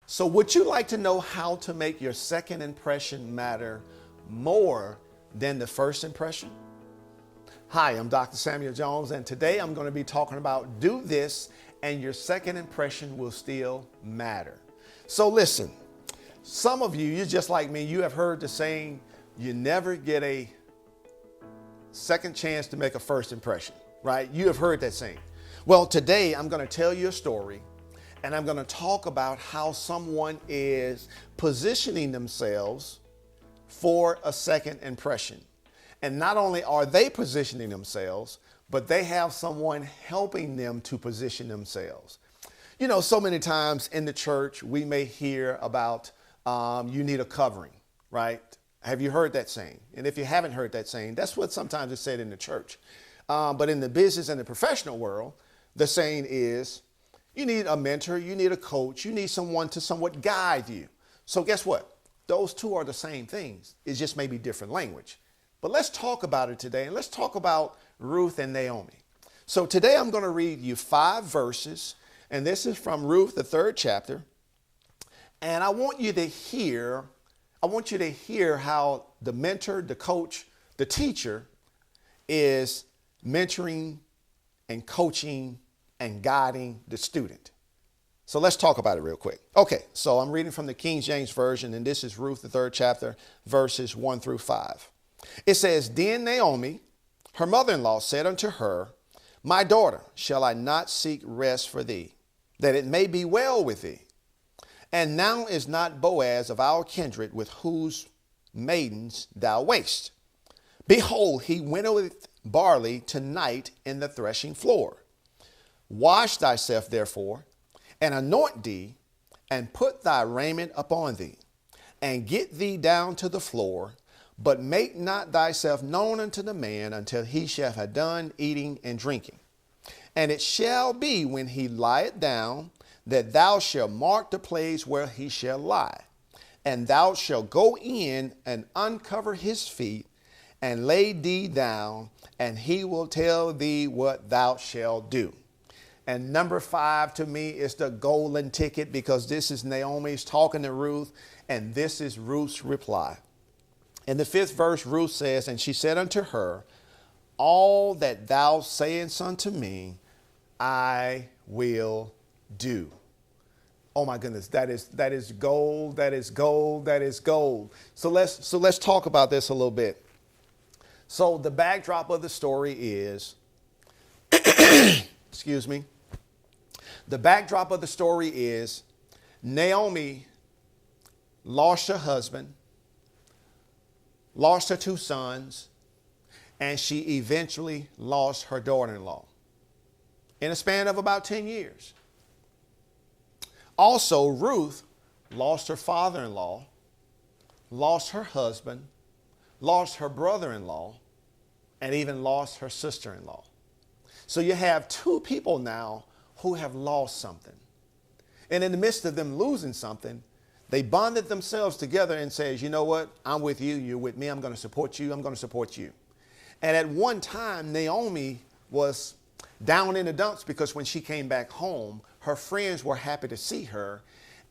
So would you like to know how to make your second impression matter more than the first impression? Hi, I'm Dr. Samuel Jones, and today I'm going to be talking about do this and your second impression will still matter. So listen, some of you, you're just like me, you have heard the saying, you never get a second chance to make a first impression, right? You have heard that saying. Well, today I'm going to tell you a story, and I'm going to talk about how someone is positioning themselves for a second impression. And not only are they positioning themselves, but they have someone helping them to position themselves. You know, so many times in the church, we may hear about you need a covering, right? Have you heard that saying? And if you haven't heard that saying, that's what sometimes is said in the church. But in the business and the professional world, the saying is, you need a mentor, you need a coach, you need someone to somewhat guide you. So guess what? Those two are the same things. It's just maybe different language. But let's talk about it today, and let's talk about Ruth and Naomi. So today I'm going to read you 5 verses, and this is from Ruth, the 3rd chapter. And I want you to hear how the mentor, the coach, the teacher is mentoring and coaching and guiding the student. So let's talk about it real quick. Okay, so I'm reading from the King James Version, and this is Ruth, the 3rd chapter, verses 1 through 5. It says, Then Naomi, her mother-in-law, said unto her, My daughter, shall I not seek rest for thee, that it may be well with thee? And now is not Boaz of our kindred, with whose maidens thou wast? Behold, he winnoweth barley tonight in the threshing floor. Wash thyself, therefore, and anoint thee, and put thy raiment upon thee, and get thee down to the floor, but make not thyself known unto the man until he shall have done eating and drinking. And it shall be when he lieth down, that thou shalt mark the place where he shall lie, and thou shalt go in and uncover his feet, and lay thee down, and he will tell thee what thou shalt do. And number 5 to me is the golden ticket, because this is Naomi's talking to Ruth, and this is Ruth's reply. In the 5th verse, Ruth says, And she said unto her, All that thou sayest unto me, I will do. Oh my goodness, that is gold, that is gold, that is gold. So let's talk about this a little bit. So the backdrop of the story is, excuse me. The backdrop of the story is Naomi lost her husband, lost her 2 sons, and she eventually lost her daughter-in-law in a span of about 10 years. Also, Ruth lost her father-in-law, lost her husband, lost her brother-in-law, and even lost her sister-in-law. So you have 2 people now who have lost something. And in the midst of them losing something, they bonded themselves together and says, you know what? I'm with you. You're with me. I'm going to support you. I'm going to support you. And at one time, Naomi was down in the dumps because when she came back home, her friends were happy to see her.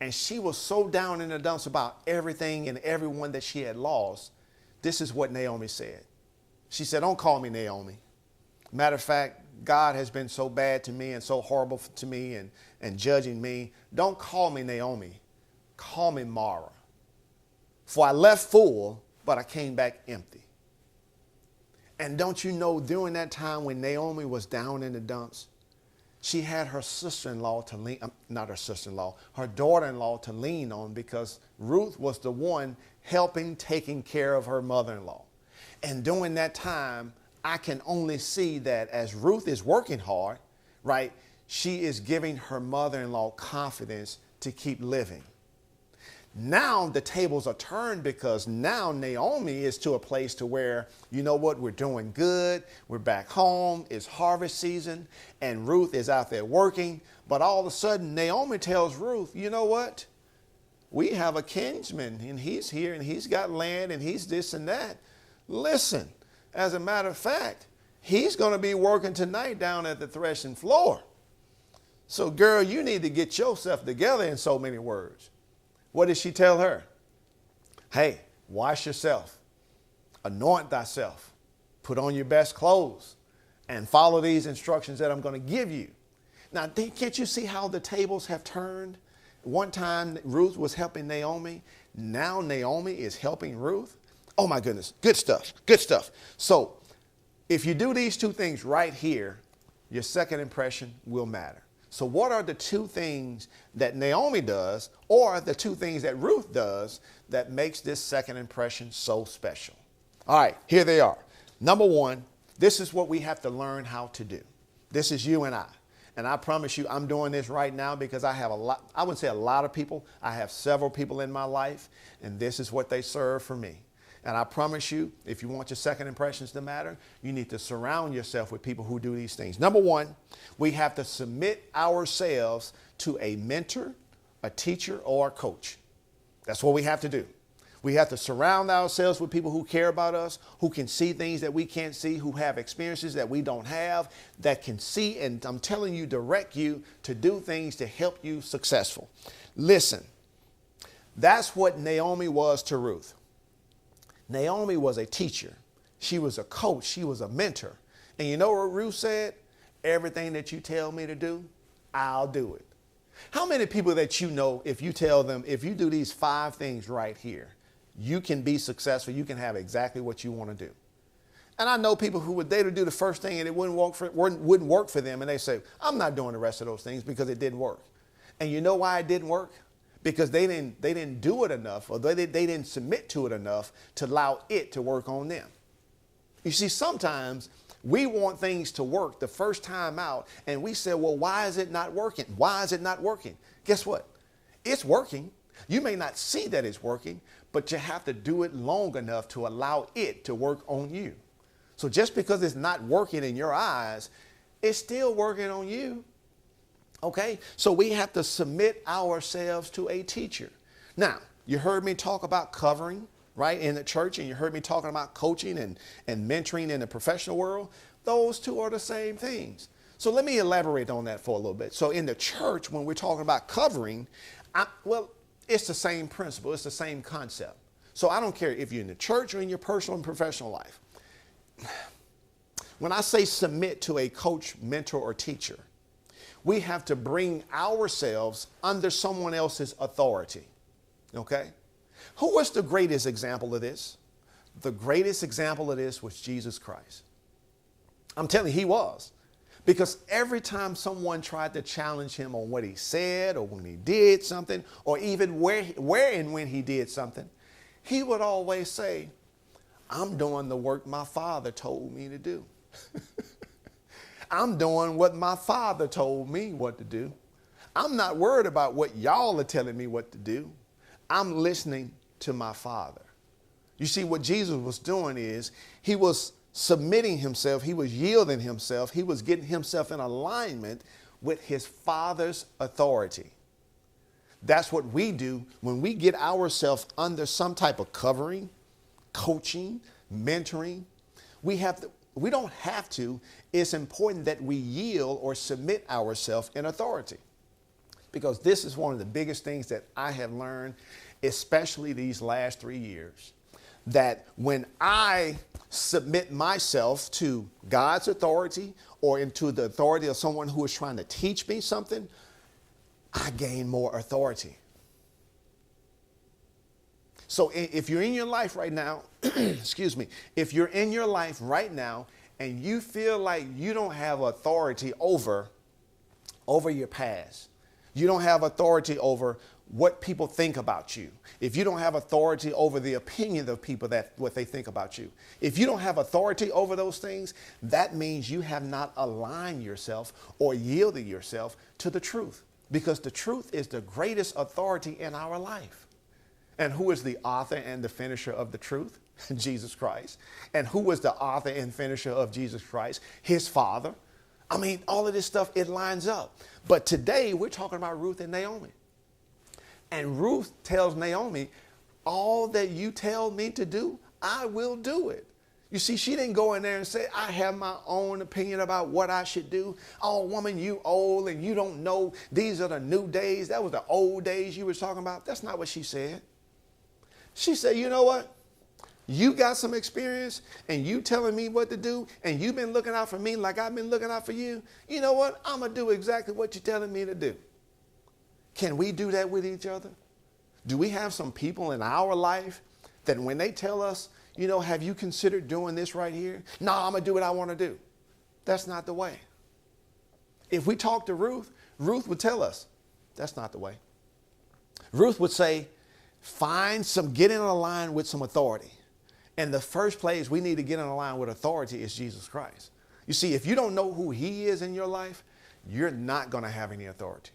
And she was so down in the dumps about everything and everyone that she had lost. This is what Naomi said. She said, don't call me Naomi. Matter of fact, God has been so bad to me and so horrible to me and judging me. Don't call me Naomi. Call me Mara. For I left full, but I came back empty. And don't you know, during that time when Naomi was down in the dumps, she had her sister-in-law to lean, not her sister-in-law, her daughter-in-law to lean on, because Ruth was the one helping, taking care of her mother-in-law. And during that time, I can only see that as Ruth is working hard, right, she is giving her mother-in-law confidence to keep living. Now the tables are turned, because now Naomi is to a place to where, you know what, we're doing good. We're back home. It's harvest season and Ruth is out there working. But all of a sudden Naomi tells Ruth, you know what? We have a kinsman and he's here and he's got land and he's this and that. Listen, as a matter of fact, he's going to be working tonight down at the threshing floor. So girl, you need to get yourself together, in so many words. What did she tell her? Hey, wash yourself, anoint thyself, put on your best clothes, and follow these instructions that I'm going to give you. Now, can't you see how the tables have turned? One time Ruth was helping Naomi. Now Naomi is helping Ruth. Oh my goodness. Good stuff. Good stuff. So if you do these two things right here, your second impression will matter. So what are the two things that Naomi does, or the two things that Ruth does, that makes this second impression so special? All right, here they are. Number one, this is what we have to learn how to do. This is you and I. And I promise you, I'm doing this right now because I have I wouldn't say a lot of people. I have several people in my life, and this is what they serve for me. And I promise you, if you want your second impressions to matter, you need to surround yourself with people who do these things. Number one, we have to submit ourselves to a mentor, a teacher, or a coach. That's what we have to do. We have to surround ourselves with people who care about us, who can see things that we can't see, who have experiences that we don't have, that can see, and I'm telling you, direct you to do things to help you successful. Listen, that's what Naomi was to Ruth. Naomi was a teacher. She was a coach. She was a mentor. And you know what Ruth said? Everything that you tell me to do, I'll do it. How many people that you know, if you tell them, if you do these 5 things right here, you can be successful, you can have exactly what you want to do? And I know people who would do the first thing and it wouldn't work for them. And they say, I'm not doing the rest of those things because it didn't work. And you know why it didn't work? Because they didn't do it enough, or they didn't submit to it enough to allow it to work on them. You see, sometimes we want things to work the first time out, and we say, well, why is it not working? Why is it not working? Guess what? It's working. You may not see that it's working, but you have to do it long enough to allow it to work on you. So just because it's not working in your eyes, it's still working on you. Okay, so we have to submit ourselves to a teacher. Now, you heard me talk about covering, right, in the church, and you heard me talking about coaching and mentoring in the professional world. Those two are the same things. So let me elaborate on that for a little bit. So in the church, when we're talking about covering, it's the same principle. It's the same concept. So I don't care if you're in the church or in your personal and professional life. When I say submit to a coach, mentor, or teacher, we have to bring ourselves under someone else's authority, okay? Who was the greatest example of this? The greatest example of this was Jesus Christ. I'm telling you, he was. Because every time someone tried to challenge him on what he said or when he did something, or even where and when he did something, he would always say, I'm doing the work my Father told me to do. I'm doing what my Father told me what to do. I'm not worried about what y'all are telling me what to do. I'm listening to my Father. You see, what Jesus was doing is he was submitting himself. He was yielding himself. He was getting himself in alignment with his Father's authority. That's what we do when we get ourselves under some type of covering, coaching, mentoring. We don't have to. It's important that we yield or submit ourselves in authority. Because this is one of the biggest things that I have learned, especially these last 3 years, that when I submit myself to God's authority or into the authority of someone who is trying to teach me something, I gain more authority. So if you're in your life right now, excuse me, if you're in your life right now and you feel like you don't have authority over your past, you don't have authority over what people think about you, if you don't have authority over the opinion of people, what they think about you, if you don't have authority over those things, that means you have not aligned yourself or yielded yourself to the truth, because the truth is the greatest authority in our life. And who is the author and the finisher of the truth? Jesus Christ. And who was the author and finisher of Jesus Christ? His Father. I mean, all of this stuff, it lines up. But today we're talking about Ruth and Naomi. And Ruth tells Naomi, all that you tell me to do, I will do it. You see, she didn't go in there and say, I have my own opinion about what I should do. Oh, woman, you old and you don't know. These are the new days. That was the old days you were talking about. That's not what she said. She said, you know what? You got some experience and you telling me what to do and you've been looking out for me like I've been looking out for you. You know what? I'm going to do exactly what you're telling me to do. Can we do that with each other? Do we have some people in our life that when they tell us, you know, have you considered doing this right here? No, I'm going to do what I want to do. That's not the way. If we talk to Ruth, Ruth would tell us, that's not the way. Ruth would say, get in a line with some authority. And the first place we need to get in a line with authority is Jesus Christ. You see, if you don't know who he is in your life, you're not going to have any authority.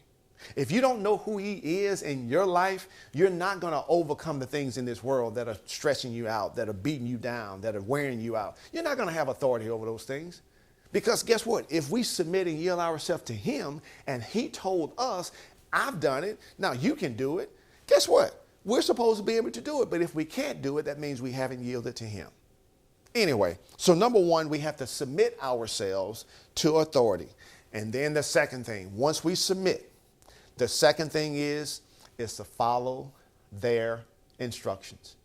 If you don't know who he is in your life, you're not going to overcome the things in this world that are stressing you out, that are beating you down, that are wearing you out. You're not going to have authority over those things. Because guess what? If we submit and yield ourselves to him and he told us, I've done it, now you can do it. Guess what? We're supposed to be able to do it. But if we can't do it, that means we haven't yielded to him. Anyway, so number one, we have to submit ourselves to authority. And then the second thing, once we submit, the second thing is to follow their instructions.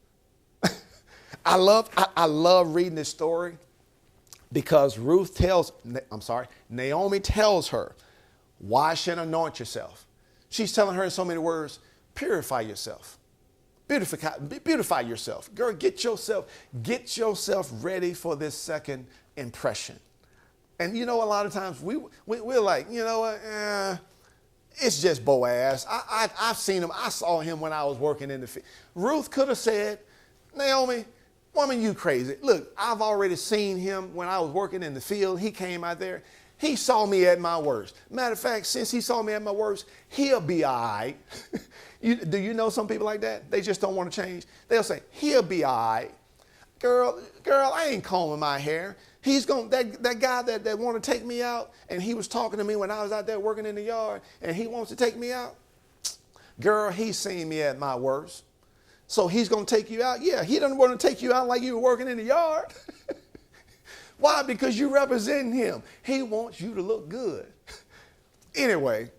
I love reading this story because Naomi tells her, wash and anoint yourself. She's telling her in so many words, purify yourself. Beautify yourself. Girl, get yourself ready for this second impression. And you know, a lot of times we're like, you know what, it's just Boaz. I've seen him. I saw him when I was working in the field. Ruth could have said, Naomi, woman, you crazy. Look, I've already seen him when I was working in the field. He came out there. He saw me at my worst. Matter of fact, since he saw me at my worst, he'll be all right. Do you know some people like that? They just don't want to change. They'll say, he'll be all right. Girl, I ain't combing my hair. That guy that want to take me out, and he was talking to me when I was out there working in the yard, and he wants to take me out. Girl, he's seen me at my worst. So he's going to take you out? Yeah, he doesn't want to take you out like you were working in the yard. Why? Because you represent him. He wants you to look good. Anyway,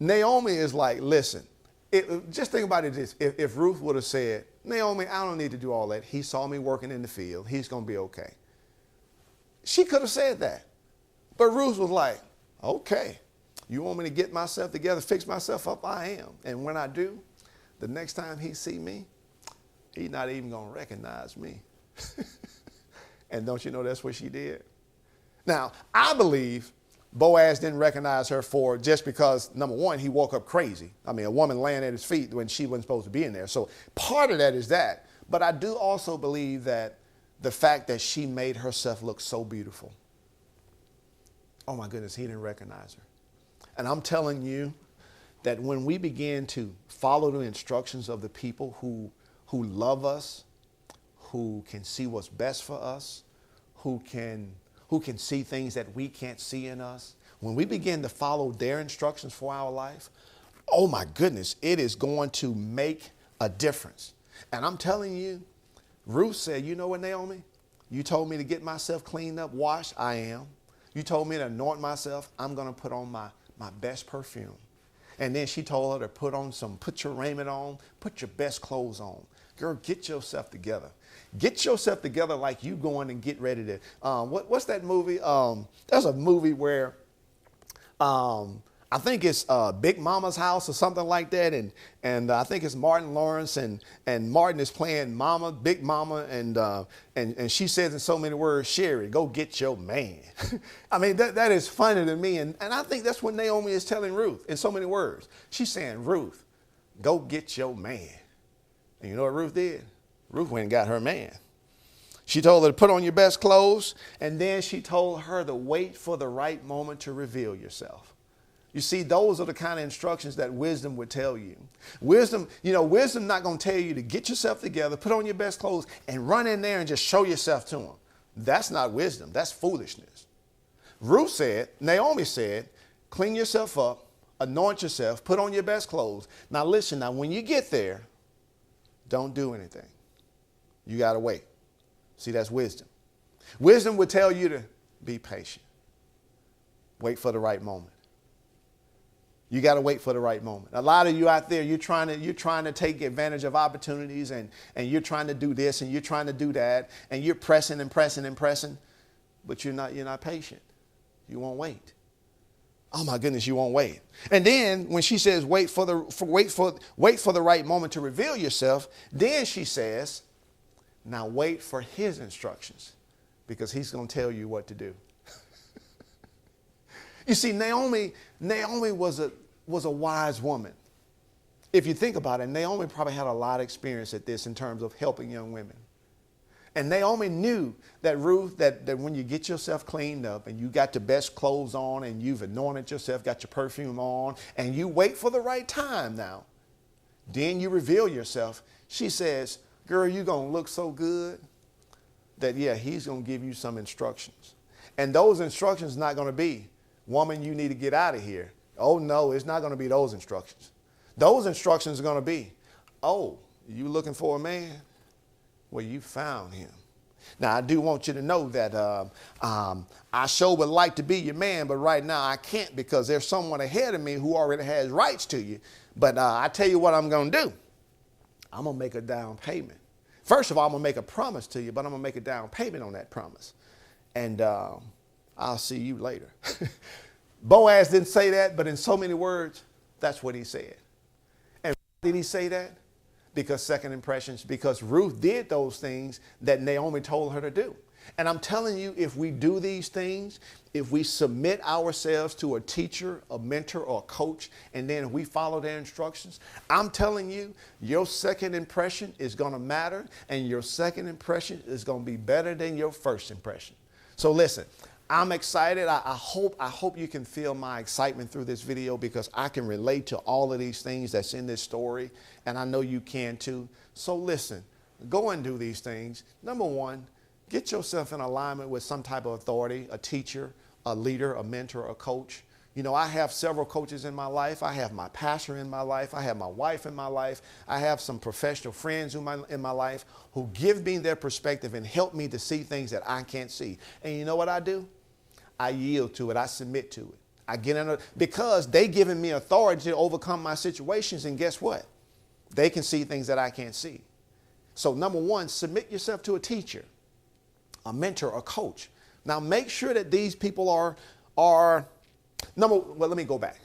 Naomi is like, listen, just think about it this. If Ruth would have said, Naomi, I don't need to do all that. He saw me working in the field. He's going to be okay. She could have said that. But Ruth was like, okay, you want me to get myself together, fix myself up? I am. And when I do, the next time he see me, he's not even going to recognize me. And don't you know that's what she did? Now, I believe Boaz didn't recognize her for just because, number one, he woke up crazy. I mean, a woman laying at his feet when she wasn't supposed to be in there. So part of that is that. But I do also believe that the fact that she made herself look so beautiful. Oh my goodness, he didn't recognize her. And I'm telling you that when we begin to follow the instructions of the people who love us, who can see what's best for us, who can see things that we can't see in us, when we begin to follow their instructions for our life, oh my goodness, it is going to make a difference. And I'm telling you, Ruth said, you know what, Naomi? You told me to get myself cleaned up, washed. I am. You told me to anoint myself. I'm going to put on my best perfume. And then she told her to put your raiment on, put your best clothes on. Girl, get yourself together. Get yourself together like you going and get ready to, what's that movie? There's a movie where, I think it's Big Mama's House or something like that. And I think it's Martin Lawrence and Martin is playing Mama, Big Mama. And she says in so many words, Sherry, go get your man. I mean, that is funny to me. And I think that's what Naomi is telling Ruth in so many words. She's saying, Ruth, go get your man. And you know what Ruth did? Ruth went and got her man. She told her to put on your best clothes. And then she told her to wait for the right moment to reveal yourself. You see, those are the kind of instructions that wisdom would tell you. Wisdom not going to tell you to get yourself together, put on your best clothes, and run in there and just show yourself to them. That's not wisdom. That's foolishness. Naomi said, clean yourself up, anoint yourself, put on your best clothes. Now listen, when you get there, don't do anything. You got to wait. See, that's wisdom. Wisdom would tell you to be patient. Wait for the right moment. You got to wait for the right moment. A lot of you out there, you're trying to take advantage of opportunities, and you're trying to do this and you're trying to do that, and you're pressing and pressing and pressing, but you're not patient. You won't wait. Oh my goodness, you won't wait. And then when she says wait for the right moment to reveal yourself, then she says, now wait for his instructions, because he's going to tell you what to do. You see, Naomi was a wise woman. If you think about it, Naomi probably had a lot of experience at this in terms of helping young women. And Naomi knew that Ruth, that when you get yourself cleaned up and you got the best clothes on and you've anointed yourself, got your perfume on, and you wait for the right time now, then you reveal yourself. She says, girl, you're going to look so good that, yeah, he's going to give you some instructions. And those instructions not going to be, woman, you need to get out of here. Oh, no, it's not going to be those instructions. Those instructions are going to be, oh, you looking for a man? Well, you found him. Now, I do want you to know that I sure would like to be your man, but right now I can't, because there's someone ahead of me who already has rights to you. But I tell you what I'm going to do. I'm going to make a down payment. First of all, I'm going to make a promise to you, but I'm going to make a down payment on that promise. And I'll see you later. Boaz didn't say that, but in so many words, that's what he said. And why did he say that? Because second impressions, because Ruth did those things that Naomi told her to do. And I'm telling you, if we do these things, if we submit ourselves to a teacher, a mentor, or a coach, and then we follow their instructions, I'm telling you, your second impression is going to matter, and your second impression is going to be better than your first impression. So listen, I'm excited. I hope you can feel my excitement through this video, because I can relate to all of these things that's in this story, and I know you can too. So listen, go and do these things. Number one, get yourself in alignment with some type of authority, a teacher, a leader, a mentor, a coach. You know, I have several coaches in my life. I have my pastor in my life. I have my wife in my life. I have some professional friends in my life who give me their perspective and help me to see things that I can't see. And you know what I do? I yield to it. I submit to it. I get in because they giving me authority to overcome my situations. And guess what? They can see things that I can't see. So number one, submit yourself to a teacher, a mentor, a coach. Now make sure that these people well, let me go back.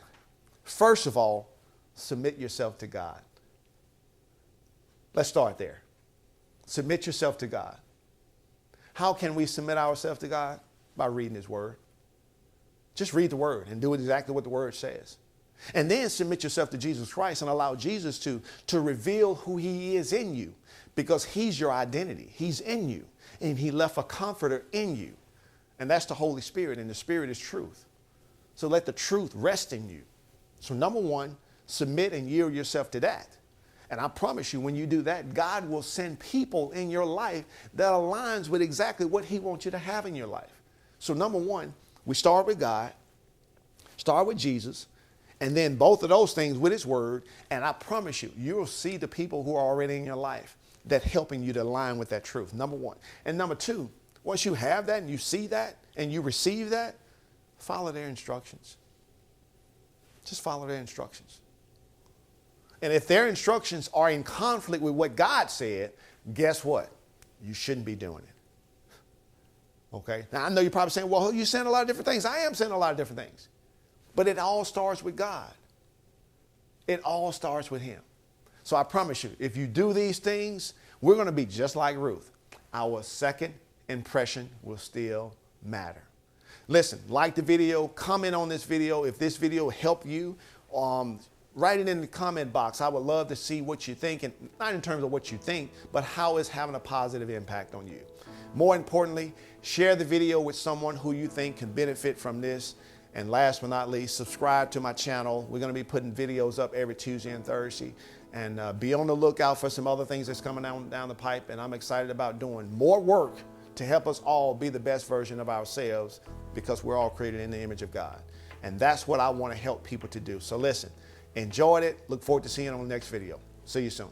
First of all, submit yourself to God. Let's start there. Submit yourself to God. How can we submit ourselves to God? By reading his word. Just read the word and do exactly what the word says. And then submit yourself to Jesus Christ and allow Jesus to reveal who he is in you, because he's your identity. He's in you, and he left a comforter in you. And that's the Holy Spirit, and the Spirit is truth. So let the truth rest in you. So number one, submit and yield yourself to that. And I promise you, when you do that, God will send people in your life that aligns with exactly what he wants you to have in your life. So number one, we start with God, start with Jesus, and then both of those things with his word. And I promise you, you'll see the people who are already in your life that helping you to align with that truth. Number one. And number two, once you have that and you see that and you receive that, follow their instructions. Just follow their instructions. And if their instructions are in conflict with what God said, guess what? You shouldn't be doing it. Okay? Now, I know you're probably saying, well, you're saying a lot of different things. I am saying a lot of different things. But it all starts with God. It all starts with him. So I promise you, if you do these things, we're going to be just like Ruth. Our second impression will still matter. Listen, like the video, comment on this video. If this video helped you, write it in the comment box. I would love to see what you think, and not in terms of what you think, but how it's having a positive impact on you. More importantly, share the video with someone who you think can benefit from this. And last but not least, subscribe to my channel. We're going to be putting videos up every Tuesday and Thursday. And be on the lookout for some other things that's coming down the pipe. And I'm excited about doing more work to help us all be the best version of ourselves, because we're all created in the image of God. And that's what I want to help people to do. So listen, enjoyed it. Look forward to seeing you on the next video. See you soon.